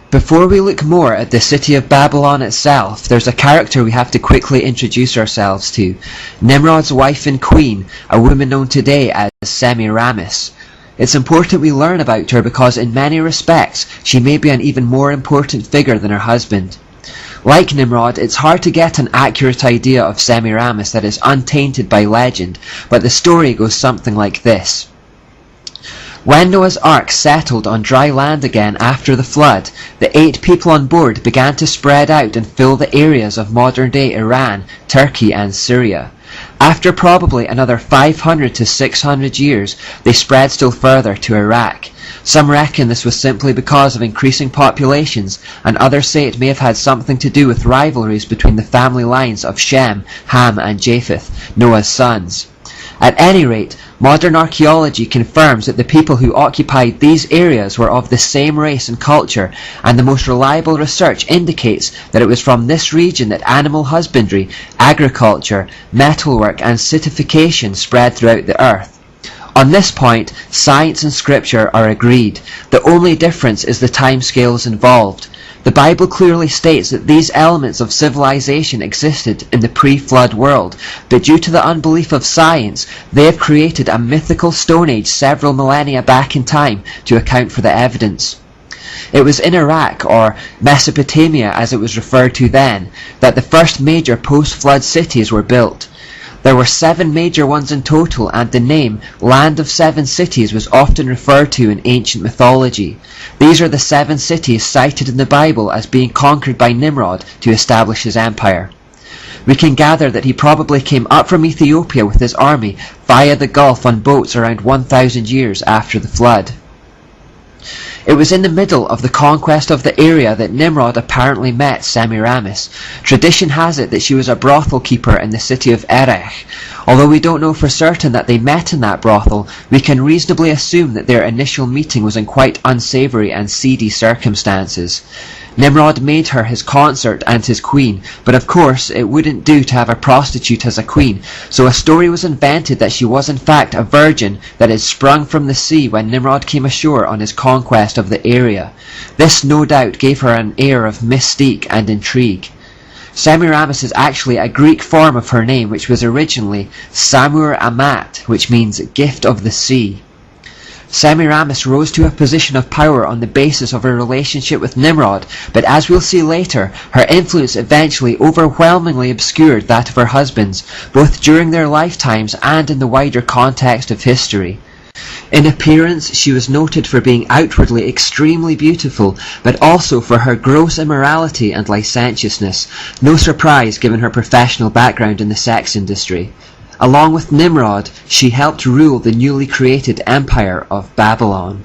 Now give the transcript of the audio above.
Before we look more at the city of Babylon itself, there's a character we have to quickly introduce ourselves to. Nimrod's wife and queen, a woman known today as Semiramis. It's important we learn about her because in many respects she may be an even more important figure than her husband. Like Nimrod, it's hard to get an accurate idea of Semiramis that is untainted by legend, but the story goes something like this. When Noah's Ark settled on dry land again after the flood, the 8 people on board began to spread out and fill the areas of modern-day Iran, Turkey and Syria. After probably another 500 to 600 years, they spread still further to Iraq. Some reckon this was simply because of increasing populations, and others say it may have had something to do with rivalries between the family lines of Shem, Ham and Japheth, Noah's sons. At any rate, modern archaeology confirms that the people who occupied these areas were of the same race and culture, and the most reliable research indicates that it was from this region that animal husbandry, agriculture, metalwork and citification spread throughout the earth. On this point, science and scripture are agreed. The only difference is the timescales involved. The Bible clearly states that these elements of civilization existed in the pre-flood world, but due to the unbelief of science, they have created a mythical Stone Age several millennia back in time to account for the evidence. It was in Iraq, or Mesopotamia as it was referred to then, that the first major post-flood cities were built. There were 7 major ones in total, and the name Land of 7 Cities was often referred to in ancient mythology. These are the 7 cities cited in the Bible as being conquered by Nimrod to establish his empire. We can gather that he probably came up from Ethiopia with his army via the Gulf on boats around 1,000 years after the flood. It was in the middle of the conquest of the area that Nimrod apparently met Semiramis. Tradition has it that she was a brothel keeper in the city of Erech. Although we don't know for certain that they met in that brothel, we can reasonably assume that their initial meeting was in quite unsavoury and seedy circumstances. Nimrod made her his consort and his queen, but of course it wouldn't do to have a prostitute as a queen, so a story was invented that she was in fact a virgin that had sprung from the sea when Nimrod came ashore on his conquest of the area. This no doubt gave her an air of mystique and intrigue. Semiramis is actually a Greek form of her name, which was originally Samur Amat, which means gift of the sea. Semiramis rose to a position of power on the basis of her relationship with Nimrod, but as we'll see later, her influence eventually overwhelmingly obscured that of her husbands, both during their lifetimes and in the wider context of history. In appearance, she was noted for being outwardly extremely beautiful, but also for her gross immorality and licentiousness, no surprise given her professional background in the sex industry. Along with Nimrod, she helped rule the newly created empire of Babylon.